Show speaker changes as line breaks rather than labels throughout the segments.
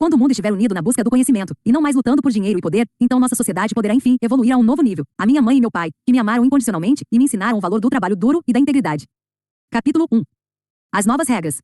Quando o mundo estiver unido na busca do conhecimento, e não mais lutando por dinheiro e poder, então nossa sociedade poderá enfim evoluir a um novo nível. A minha mãe e meu pai, que me amaram incondicionalmente e me ensinaram o valor do trabalho duro e da integridade. Capítulo 1. As novas regras.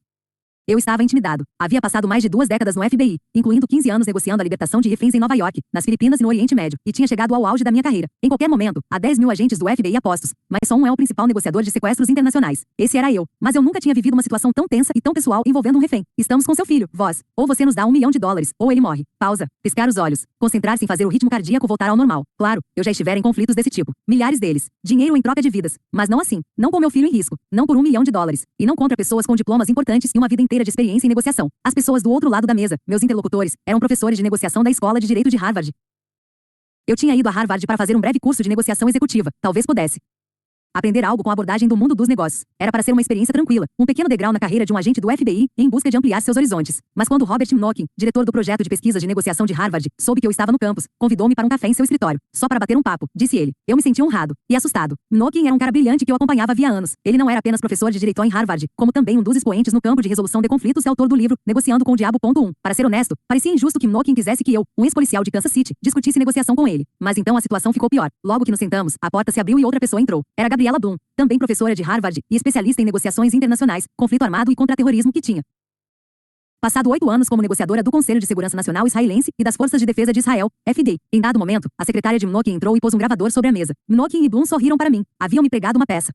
Eu estava intimidado. Havia passado mais de 2 décadas no FBI, incluindo 15 anos negociando a libertação de reféns em Nova York, nas Filipinas e no Oriente Médio, e tinha chegado ao auge da minha carreira. Em qualquer momento, há 10 mil agentes do FBI a postos, mas só um é o principal negociador de sequestros internacionais. Esse era eu, mas eu nunca tinha vivido uma situação tão tensa e tão pessoal envolvendo um refém. Estamos com seu filho, vós. Ou você nos dá $1 milhão, ou ele morre. Pausa. Piscar os olhos. Concentrar-se em fazer o ritmo cardíaco voltar ao normal. Claro, eu já estivera em conflitos desse tipo. Milhares deles. Dinheiro em troca de vidas. Mas não assim. Não com meu filho em risco. Não por $1 milhão. E não contra pessoas com diplomas importantes e uma vida inteira de experiência em negociação. As pessoas do outro lado da mesa, meus interlocutores, eram professores de negociação da Escola de Direito de Harvard. Eu tinha ido a Harvard para fazer um breve curso de negociação executiva. Talvez pudesse aprender algo com a abordagem do mundo dos negócios. Era para ser uma experiência tranquila, um pequeno degrau na carreira de um agente do FBI, em busca de ampliar seus horizontes. Mas quando Robert Mnokin, diretor do projeto de pesquisa de negociação de Harvard, soube que eu estava no campus, convidou-me para um café em seu escritório, só para bater um papo, disse ele. Eu me senti honrado e assustado. Mnokin era um cara brilhante que eu acompanhava havia anos. Ele não era apenas professor de direito em Harvard, como também um dos expoentes no campo de resolução de conflitos e autor do livro Negociando com o Diabo. Para ser honesto, parecia injusto que Mnokin quisesse que eu, um ex-policial de Kansas City, discutisse negociação com ele. Mas então a situação ficou pior. Logo que nos sentamos, a porta se abriu e outra pessoa entrou. Era Gabriela Bloom, também professora de Harvard e especialista em negociações internacionais, conflito armado e contra-terrorismo que tinha passado 8 anos como negociadora do Conselho de Segurança Nacional Israelense e das Forças de Defesa de Israel, FDA. Em dado momento, a secretária de Mnokin entrou e pôs um gravador sobre a mesa. Mnokin e Bloom sorriram para mim. Haviam me pregado uma peça.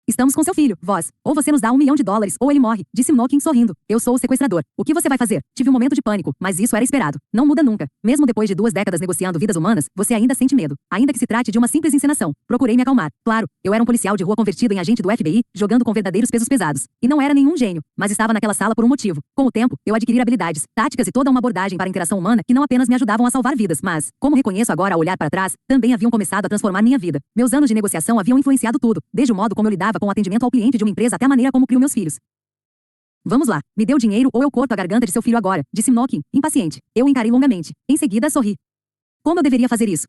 Estamos com seu filho, vós. Ou você nos dá $1 milhão, ou ele morre, disse Mnokin sorrindo. Eu sou o sequestrador. O que você vai fazer? Tive um momento de pânico, mas isso era esperado. Não muda nunca. Mesmo depois de 2 décadas negociando vidas humanas, você ainda sente medo. Ainda que se trate de uma simples encenação. Procurei me acalmar. Claro, eu era um policial de rua convertido em agente do FBI, jogando com verdadeiros pesos pesados. E não era nenhum gênio, mas estava naquela sala por um motivo. Com o tempo, eu adquiri habilidades, táticas e toda uma abordagem para a interação humana que não apenas me ajudavam a salvar vidas, mas, como reconheço agora ao olhar para trás, também haviam começado a transformar minha vida. Meus anos de negociação haviam influenciado tudo, desde o modo como eu lidava com o atendimento ao cliente de uma empresa até a maneira como crio meus filhos. Vamos lá, me dê o dinheiro ou eu corto a garganta de seu filho agora, disse Mnokin, impaciente. Eu encarei longamente. Em seguida, sorri. Como eu deveria fazer isso?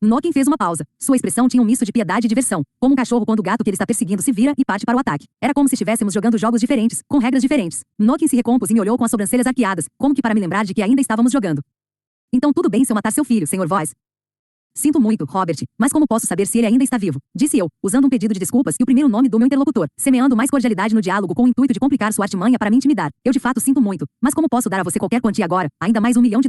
Mnokin fez uma pausa. Sua expressão tinha um misto de piedade e diversão, como um cachorro quando o gato que ele está perseguindo se vira e parte para o ataque. Era como se estivéssemos jogando jogos diferentes, com regras diferentes. Mnokin se recompôs e me olhou com as sobrancelhas arqueadas, como que para me lembrar de que ainda estávamos jogando. Então tudo bem se eu matar seu filho, Sr. Voss. Sinto muito, Robert, mas como posso saber se ele ainda está vivo? Disse eu, usando um pedido de desculpas e o primeiro nome do meu interlocutor, semeando mais cordialidade no diálogo com o intuito de complicar sua artimanha para me intimidar. Eu de fato sinto muito, mas como posso dar a você qualquer quantia agora, ainda mais $1 milhão,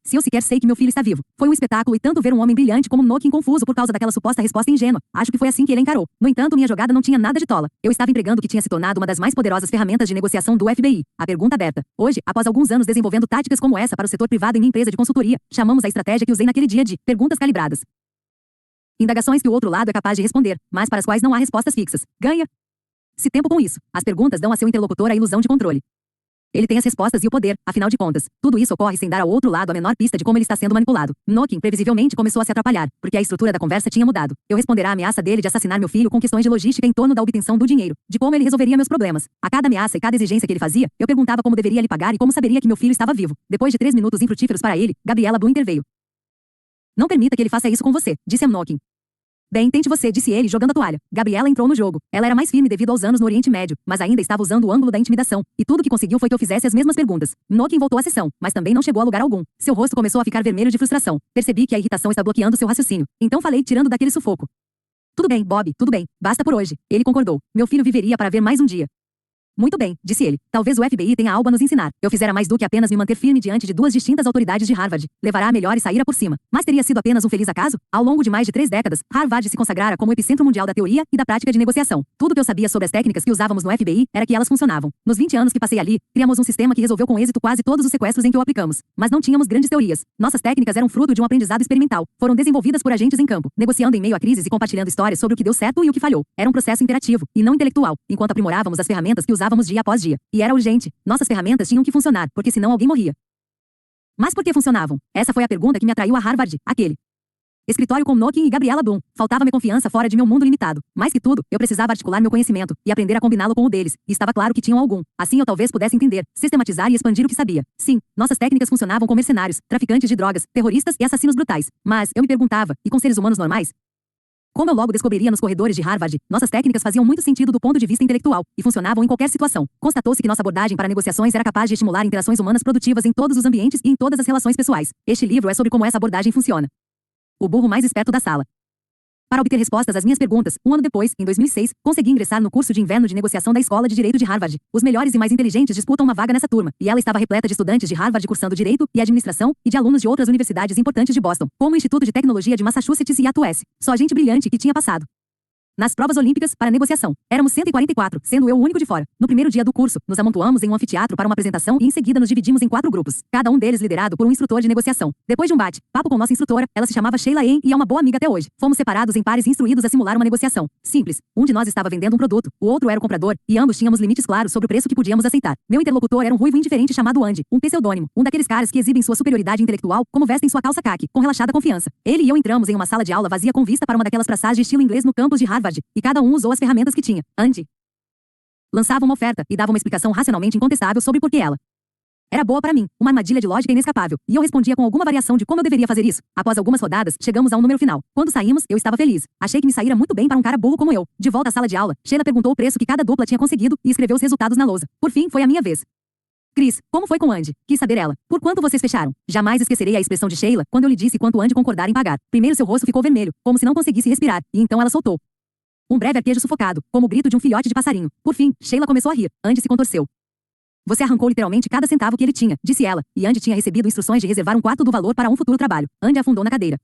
se eu sequer sei que meu filho está vivo? Foi um espetáculo e tanto ver um homem brilhante como Mnokin confuso por causa daquela suposta resposta ingênua. Acho que foi assim que ele encarou. No entanto, minha jogada não tinha nada de tola. Eu estava empregando o que tinha se tornado uma das mais poderosas ferramentas de negociação do FBI, a pergunta aberta. Hoje, após alguns anos desenvolvendo táticas como essa para o setor privado em minha empresa de consultoria, chamamos a estratégia que usei naquele dia de perguntas calibradas. Indagações que o outro lado é capaz de responder, mas para as quais não há respostas fixas. Ganha-se tempo com isso. As perguntas dão a seu interlocutor a ilusão de controle. Ele tem as respostas e o poder, afinal de contas. Tudo isso ocorre sem dar ao outro lado a menor pista de como ele está sendo manipulado. Mnokin, previsivelmente, começou a se atrapalhar, porque a estrutura da conversa tinha mudado. Eu responderá à ameaça dele de assassinar meu filho com questões de logística em torno da obtenção do dinheiro, de como ele resolveria meus problemas. A cada ameaça e cada exigência que ele fazia, eu perguntava como deveria lhe pagar e como saberia que meu filho estava vivo. Depois de 3 minutos infrutíferos para ele, Gabriela Bloom interveio. Não permita que ele faça isso com você, disse Mnokin. Bem, tente você, disse ele, jogando a toalha. Gabriela entrou no jogo. Ela era mais firme devido aos anos no Oriente Médio, mas ainda estava usando o ângulo da intimidação, e tudo que conseguiu foi que eu fizesse as mesmas perguntas. Mnokin voltou à sessão, mas também não chegou a lugar algum. Seu rosto começou a ficar vermelho de frustração. Percebi que a irritação está bloqueando seu raciocínio. Então falei, tirando daquele sufoco. Tudo bem, Bob, tudo bem. Basta por hoje. Ele concordou. Meu filho viveria para ver mais um dia. Muito bem, disse ele. Talvez o FBI tenha algo a nos ensinar. Eu fizera mais do que apenas me manter firme diante de 2 distintas autoridades de Harvard. Levará a melhor e saíra por cima. Mas teria sido apenas um feliz acaso? Ao longo de mais de 3 décadas, Harvard se consagrara como o epicentro mundial da teoria e da prática de negociação. Tudo que eu sabia sobre as técnicas que usávamos no FBI era que elas funcionavam. Nos 20 anos que passei ali, criamos um sistema que resolveu com êxito quase todos os sequestros em que o aplicamos. Mas não tínhamos grandes teorias. Nossas técnicas eram fruto de um aprendizado experimental. Foram desenvolvidas por agentes em campo, negociando em meio a crises e compartilhando histórias sobre o que deu certo e o que falhou. Era um processo interativo, e não intelectual, enquanto aprimorávamos as ferramentas que usávamos dia após dia. E era urgente. Nossas ferramentas tinham que funcionar, porque senão alguém morria. Mas por que funcionavam? Essa foi a pergunta que me atraiu a Harvard, aquele escritório com Mnokin e Gabriela Bloom. Faltava-me confiança fora de meu mundo limitado. Mais que tudo, eu precisava articular meu conhecimento e aprender a combiná-lo com o deles. E estava claro que tinham algum. Assim eu talvez pudesse entender, sistematizar e expandir o que sabia. Sim, nossas técnicas funcionavam com mercenários, traficantes de drogas, terroristas e assassinos brutais. Mas eu me perguntava, e com seres humanos normais? Como eu logo descobriria nos corredores de Harvard, nossas técnicas faziam muito sentido do ponto de vista intelectual e funcionavam em qualquer situação. Constatou-se que nossa abordagem para negociações era capaz de estimular interações humanas produtivas em todos os ambientes e em todas as relações pessoais. Este livro é sobre como essa abordagem funciona. O burro mais esperto da sala. Para obter respostas às minhas perguntas, um ano depois, em 2006, consegui ingressar no curso de inverno de negociação da Escola de Direito de Harvard. Os melhores e mais inteligentes disputam uma vaga nessa turma, e ela estava repleta de estudantes de Harvard cursando Direito e Administração e de alunos de outras universidades importantes de Boston, como o Instituto de Tecnologia de Massachusetts e a TUS. Só gente brilhante que tinha passado nas provas olímpicas para negociação. Éramos 144, sendo eu o único de fora. No primeiro dia do curso, nos amontoamos em um anfiteatro para uma apresentação e em seguida nos dividimos em 4 grupos, cada um deles liderado por um instrutor de negociação. Depois de um bate-papo com nossa instrutora, ela se chamava Sheila Yen e é uma boa amiga até hoje. Fomos separados em pares e instruídos a simular uma negociação. Simples. Um de nós estava vendendo um produto, o outro era o comprador, e ambos tínhamos limites claros sobre o preço que podíamos aceitar. Meu interlocutor era um ruivo indiferente chamado Andy, um pseudônimo, um daqueles caras que exibem sua superioridade intelectual como vestem sua calça caque, com relaxada confiança. Ele e eu entramos em uma sala de aula vazia com vista para uma daquelas praças de estilo inglês no campus de Harvard, e cada um usou as ferramentas que tinha. Andy lançava uma oferta e dava uma explicação racionalmente incontestável sobre por que ela era boa para mim, uma armadilha de lógica inescapável, e eu respondia com alguma variação de como eu deveria fazer isso. Após algumas rodadas, chegamos a um número final. Quando saímos, eu estava feliz. Achei que me saíra muito bem para um cara burro como eu. De volta à sala de aula, Sheila perguntou o preço que cada dupla tinha conseguido e escreveu os resultados na lousa. Por fim, foi a minha vez. Chris, como foi com Andy? Quis saber ela. Por quanto vocês fecharam? Jamais esquecerei a expressão de Sheila quando eu lhe disse quanto Andy concordara em pagar. Primeiro seu rosto ficou vermelho, como se não conseguisse respirar, e então ela soltou um breve arquejo sufocado, como o grito de um filhote de passarinho. Por fim, Sheila começou a rir. Andy se contorceu. Você arrancou literalmente cada centavo que ele tinha, disse ela, e Andy tinha recebido instruções de reservar um quarto do valor para um futuro trabalho. Andy afundou na cadeira.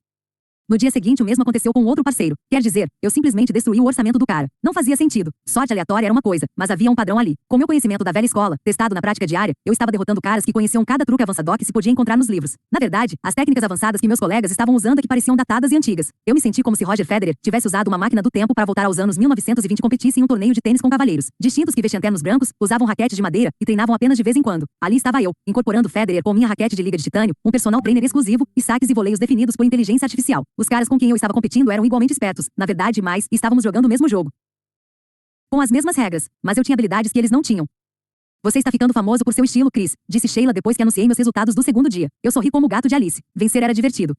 No dia seguinte o mesmo aconteceu com outro parceiro. Quer dizer, eu simplesmente destruí o orçamento do cara. Não fazia sentido. Sorte aleatória era uma coisa, mas havia um padrão ali. Com meu conhecimento da velha escola, testado na prática diária, eu estava derrotando caras que conheciam cada truque avançado que se podia encontrar nos livros. Na verdade, as técnicas avançadas que meus colegas estavam usando é que pareciam datadas e antigas. Eu me senti como se Roger Federer tivesse usado uma máquina do tempo para voltar aos anos 1920 e competisse em um torneio de tênis com cavalheiros. Distintos que vestiam ternos brancos, usavam raquetes de madeira e treinavam apenas de vez em quando. Ali estava eu, incorporando Federer com minha raquete de liga de titânio, um personal trainer exclusivo e saques e voleios definidos por inteligência artificial. Os caras com quem eu estava competindo eram igualmente espertos, na verdade, mas estávamos jogando o mesmo jogo, com as mesmas regras, mas eu tinha habilidades que eles não tinham. Você está ficando famoso por seu estilo, Chris, disse Sheila depois que anunciei meus resultados do segundo dia. Eu sorri como o gato de Alice. Vencer era divertido.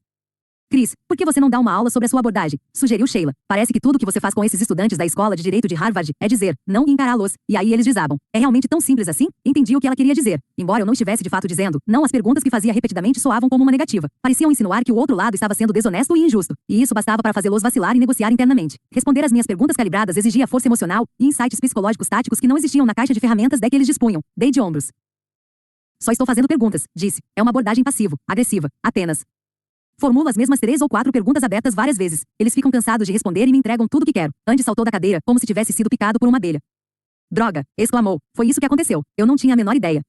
Chris, por que você não dá uma aula sobre a sua abordagem? Sugeriu Sheila. Parece que tudo que você faz com esses estudantes da Escola de Direito de Harvard é dizer, não e encará-los, e aí eles desabam. É realmente tão simples assim? Entendi o que ela queria dizer. Embora eu não estivesse de fato dizendo, não, as perguntas que fazia repetidamente soavam como uma negativa. Pareciam insinuar que o outro lado estava sendo desonesto e injusto, e isso bastava para fazê-los vacilar e negociar internamente. Responder às minhas perguntas calibradas exigia força emocional e insights psicológicos táticos que não existiam na caixa de ferramentas de que eles dispunham. Dei de ombros. Só estou fazendo perguntas, disse. É uma abordagem passivo-agressiva, apenas. Formulo as mesmas 3 ou 4 perguntas abertas várias vezes. Eles ficam cansados de responder e me entregam tudo o que quero. Andy saltou da cadeira, como se tivesse sido picado por uma abelha. Droga! Exclamou. Foi isso que aconteceu. Eu não tinha a menor ideia.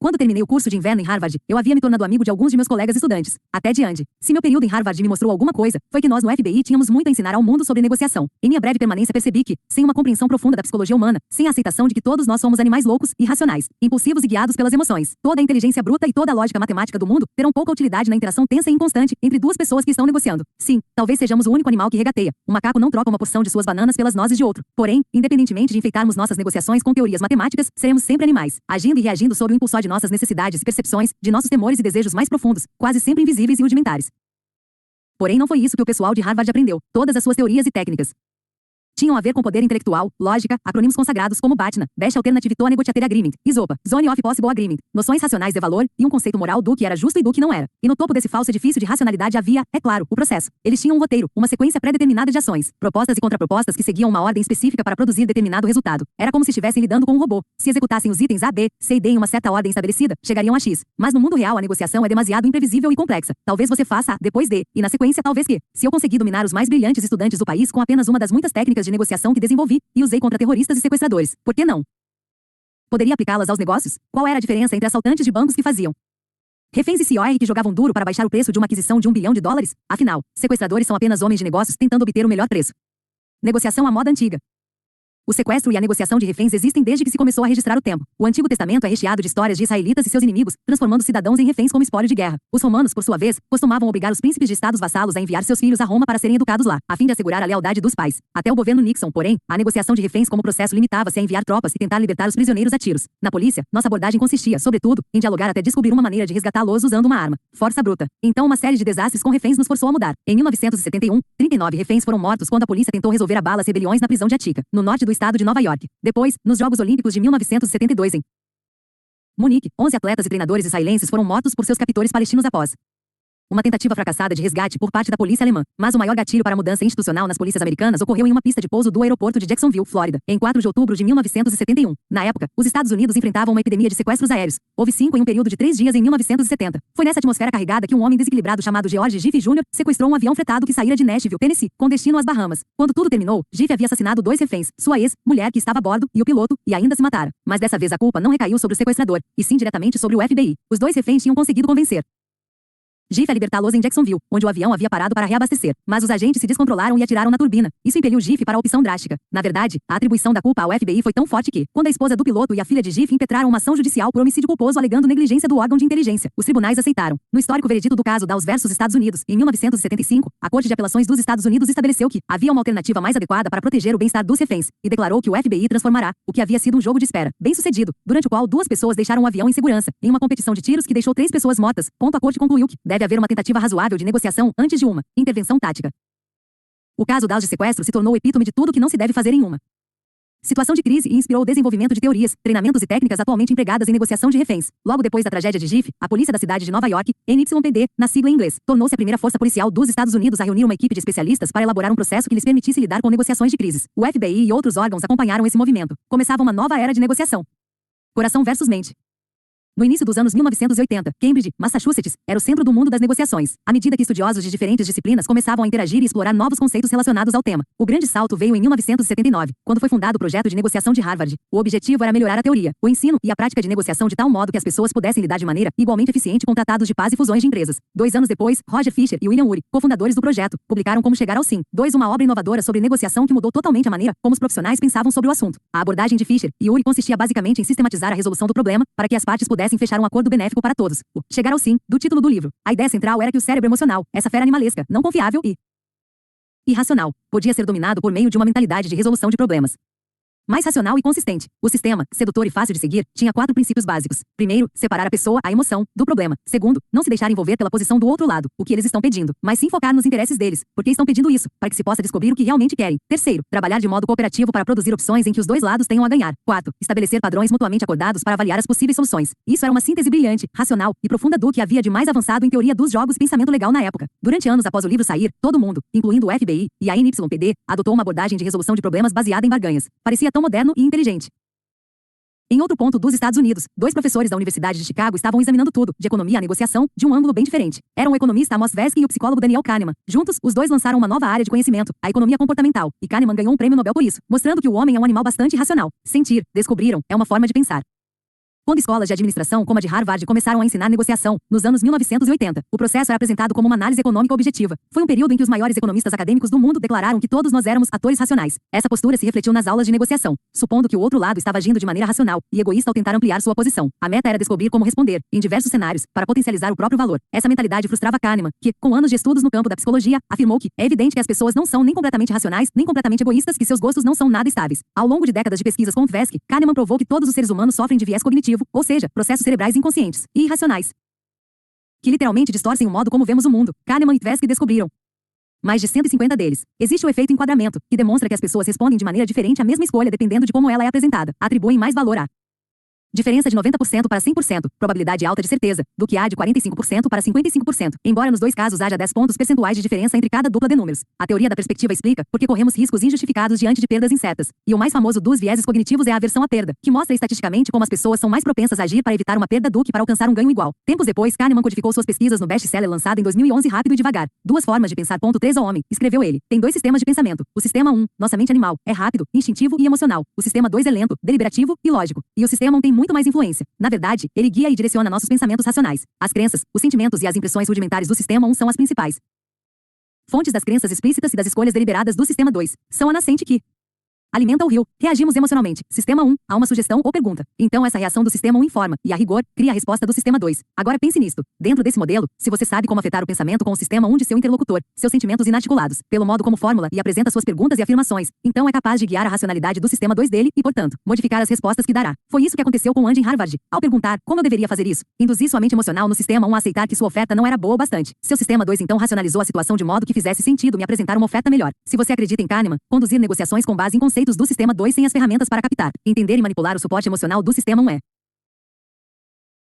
Quando terminei o curso de inverno em Harvard, eu havia me tornado amigo de alguns de meus colegas estudantes, até de Andy. Se meu período em Harvard me mostrou alguma coisa, foi que nós no FBI tínhamos muito a ensinar ao mundo sobre negociação. Em minha breve permanência percebi que, sem uma compreensão profunda da psicologia humana, sem a aceitação de que todos nós somos animais loucos, irracionais, impulsivos e guiados pelas emoções, toda a inteligência bruta e toda a lógica matemática do mundo terão pouca utilidade na interação tensa e inconstante entre duas pessoas que estão negociando. Sim, talvez sejamos o único animal que regateia. Um macaco não troca uma porção de suas bananas pelas nozes de outro. Porém, independentemente de enfeitarmos nossas negociações com teorias matemáticas, seremos sempre animais, agindo e reagindo sob o impulsor de nossas necessidades e percepções, de nossos temores e desejos mais profundos, quase sempre invisíveis e rudimentares. Porém, não foi isso que o pessoal de Harvard aprendeu. Todas as suas teorias e técnicas tinham a ver com poder intelectual, lógica, acrônimos consagrados como BATNA, Best Alternative to a Negotiated Agreement, ISOPA, Zone of Possible Agreement, noções racionais de valor e um conceito moral do que era justo e do que não era. E no topo desse falso edifício de racionalidade havia, é claro, o processo. Eles tinham um roteiro, uma sequência pré-determinada de ações, propostas e contrapropostas que seguiam uma ordem específica para produzir determinado resultado. Era como se estivessem lidando com um robô. Se executassem os itens A, B, C e D em uma certa ordem estabelecida, chegariam a X. Mas no mundo real a negociação é demasiado imprevisível e complexa. Talvez você faça A, depois D, e na sequência talvez Q. Se eu conseguir dominar os mais brilhantes estudantes do país com apenas uma das muitas técnicas de negociação que desenvolvi e usei contra terroristas e sequestradores, por que não? Poderia aplicá-las aos negócios? Qual era a diferença entre assaltantes de bancos que faziam reféns e COR que jogavam duro para baixar o preço de uma aquisição de $1 bilhão? Afinal, sequestradores são apenas homens de negócios tentando obter o melhor preço. Negociação à moda antiga. O sequestro e a negociação de reféns existem desde que se começou a registrar o tempo. O Antigo Testamento é recheado de histórias de israelitas e seus inimigos, transformando cidadãos em reféns como espólio de guerra. Os romanos, por sua vez, costumavam obrigar os príncipes de estados vassalos a enviar seus filhos a Roma para serem educados lá, a fim de assegurar a lealdade dos pais. Até o governo Nixon, porém, a negociação de reféns como processo limitava-se a enviar tropas e tentar libertar os prisioneiros a tiros. Na polícia, nossa abordagem consistia, sobretudo, em dialogar até descobrir uma maneira de resgatá-los usando uma arma. Força bruta. Então uma série de desastres com reféns nos forçou a mudar. Em 1971, 39 reféns foram mortos quando a polícia tentou resolver a bala as rebeliões na prisão de Attica, no norte do estado de Nova York. Depois, nos Jogos Olímpicos de 1972 em Munique, 11 atletas e treinadores israelenses foram mortos por seus captores palestinos após uma tentativa fracassada de resgate por parte da polícia alemã. Mas o maior gatilho para a mudança institucional nas polícias americanas ocorreu em uma pista de pouso do aeroporto de Jacksonville, Flórida, em 4 de outubro de 1971. Na época, os Estados Unidos enfrentavam uma epidemia de sequestros aéreos. Houve 5 em um período de 3 dias em 1970. Foi nessa atmosfera carregada que um homem desequilibrado chamado George Giff Jr. sequestrou um avião fretado que saíra de Nashville, Tennessee, com destino às Bahamas. Quando tudo terminou, Giff havia assassinado 2 reféns, sua ex-mulher que estava a bordo e o piloto, e ainda se matara. Mas dessa vez a culpa não recaiu sobre o sequestrador, e sim diretamente sobre o FBI. Os 2 reféns tinham conseguido convencer Giff a libertá-los em Jacksonville, onde o avião havia parado para reabastecer, mas os agentes se descontrolaram e atiraram na turbina. Isso impeliu Giff para a opção drástica. Na verdade, a atribuição da culpa ao FBI foi tão forte que, quando a esposa do piloto e a filha de Giff impetraram uma ação judicial por homicídio culposo alegando negligência do órgão de inteligência, os tribunais aceitaram. No histórico veredito do caso Dawes versus Estados Unidos, em 1975, a Corte de Apelações dos Estados Unidos estabeleceu que havia uma alternativa mais adequada para proteger o bem-estar dos reféns, e declarou que o FBI transformará o que havia sido um jogo de espera, bem-sucedido, durante o qual 2 pessoas deixaram o avião em segurança, em uma competição de tiros que deixou 3 pessoas mortas. A Corte concluiu que deve haver uma tentativa razoável de negociação antes de uma intervenção tática. O caso Dawes de sequestro se tornou o epítome de tudo que não se deve fazer em uma situação de crise e inspirou o desenvolvimento de teorias, treinamentos e técnicas atualmente empregadas em negociação de reféns. Logo depois da tragédia de Giff, a polícia da cidade de Nova York, NYPD, na sigla em inglês, tornou-se a primeira força policial dos Estados Unidos a reunir uma equipe de especialistas para elaborar um processo que lhes permitisse lidar com negociações de crises. O FBI e outros órgãos acompanharam esse movimento. Começava uma nova era de negociação. Coração versus mente. No início dos anos 1980, Cambridge, Massachusetts, era o centro do mundo das negociações. À medida que estudiosos de diferentes disciplinas começavam a interagir e explorar novos conceitos relacionados ao tema, o grande salto veio em 1979, quando foi fundado o projeto de negociação de Harvard. O objetivo era melhorar a teoria, o ensino e a prática de negociação de tal modo que as pessoas pudessem lidar de maneira igualmente eficiente com tratados de paz e fusões de empresas. 2 anos depois, Roger Fisher e William Ury, cofundadores do projeto, publicaram Como Chegar ao Sim. 2. Uma obra inovadora sobre negociação que mudou totalmente a maneira como os profissionais pensavam sobre o assunto. A abordagem de Fisher e Ury consistia basicamente em sistematizar a resolução do problema para que as partes pudessem fechar um acordo benéfico para todos. O Chegar ao Sim, do título do livro. A ideia central era que o cérebro emocional, essa fera animalesca, não confiável e irracional, podia ser dominado por meio de uma mentalidade de resolução de problemas mais racional e consistente. O sistema, sedutor e fácil de seguir, tinha 4 princípios básicos. Primeiro, separar a pessoa, a emoção, do problema. Segundo, não se deixar envolver pela posição do outro lado, o que eles estão pedindo, mas sim focar nos interesses deles, porque estão pedindo isso, para que se possa descobrir o que realmente querem. Terceiro, trabalhar de modo cooperativo para produzir opções em que os 2 lados tenham a ganhar. 4. Estabelecer padrões mutuamente acordados para avaliar as possíveis soluções. Isso era uma síntese brilhante, racional e profunda do que havia de mais avançado em teoria dos jogos e pensamento legal na época. Durante anos após o livro sair, todo mundo, incluindo o FBI e a NYPD, adotou uma abordagem de resolução de problemas baseada em barganhas. Parecia tão moderno e inteligente. Em outro ponto dos Estados Unidos, 2 professores da Universidade de Chicago estavam examinando tudo, de economia à negociação, de um ângulo bem diferente. Eram o economista Amos Tversky e o psicólogo Daniel Kahneman. Juntos, os 2 lançaram uma nova área de conhecimento, a economia comportamental, e Kahneman ganhou um prêmio Nobel por isso, mostrando que o homem é um animal bastante racional. Sentir, descobriram, é uma forma de pensar. Quando escolas de administração como a de Harvard começaram a ensinar negociação, nos anos 1980, o processo era apresentado como uma análise econômica objetiva. Foi um período em que os maiores economistas acadêmicos do mundo declararam que todos nós éramos atores racionais. Essa postura se refletiu nas aulas de negociação, supondo que o outro lado estava agindo de maneira racional e egoísta ao tentar ampliar sua posição. A meta era descobrir como responder, em diversos cenários, para potencializar o próprio valor. Essa mentalidade frustrava Kahneman, que, com anos de estudos no campo da psicologia, afirmou que é evidente que as pessoas não são nem completamente racionais, nem completamente egoístas, que seus gostos não são nada estáveis. Ao longo de décadas de pesquisas com Tversky, Kahneman provou que todos os seres humanos sofrem de viés cognitivo, ou seja, processos cerebrais inconscientes e irracionais, que literalmente distorcem o modo como vemos o mundo. Kahneman e Tversky descobriram mais de 150 deles. Existe o efeito enquadramento, que demonstra que as pessoas respondem de maneira diferente à mesma escolha dependendo de como ela é apresentada. Atribuem mais valor a diferença de 90% para 100%, probabilidade alta de certeza, do que há de 45% para 55%, embora nos 2 casos haja 10 pontos percentuais de diferença entre cada dupla de números. A teoria da perspectiva explica por que corremos riscos injustificados diante de perdas incertas. E o mais famoso dos vieses cognitivos é a aversão à perda, que mostra estatisticamente como as pessoas são mais propensas a agir para evitar uma perda do que para alcançar um ganho igual. Tempos depois, Kahneman codificou suas pesquisas no best-seller lançado em 2011 Rápido e Devagar. 2 formas de pensar. 3 ao homem, escreveu ele. Tem 2 sistemas de pensamento. O sistema 1, nossa mente animal, é rápido, instintivo e emocional. O sistema 2 é lento, deliberativo e lógico. E o sistema 1 tem muito mais influência. Na verdade, ele guia e direciona nossos pensamentos racionais. As crenças, os sentimentos e as impressões rudimentares do sistema 1 são as principais fontes das crenças explícitas e das escolhas deliberadas do sistema 2. São a nascente que Alimenta o rio. Reagimos emocionalmente. Sistema 1, a uma sugestão ou pergunta. Então essa reação do sistema 1 informa, e a rigor, cria a resposta do sistema 2. Agora pense nisto. Dentro desse modelo, se você sabe como afetar o pensamento com o sistema 1 de seu interlocutor, seus sentimentos inarticulados, pelo modo como fórmula e apresenta suas perguntas e afirmações, então é capaz de guiar a racionalidade do sistema 2 dele e, portanto, modificar as respostas que dará. Foi isso que aconteceu com Andy em Harvard. Ao perguntar como eu deveria fazer isso, induzi sua mente emocional no sistema 1 a aceitar que sua oferta não era boa o bastante. Seu sistema 2 então racionalizou a situação de modo que fizesse sentido me apresentar uma oferta melhor. Se você acredita em Kahneman, conduzir negociações com base em conceitos do sistema 2 sem as ferramentas para captar, entender e manipular o suporte emocional do sistema 1 é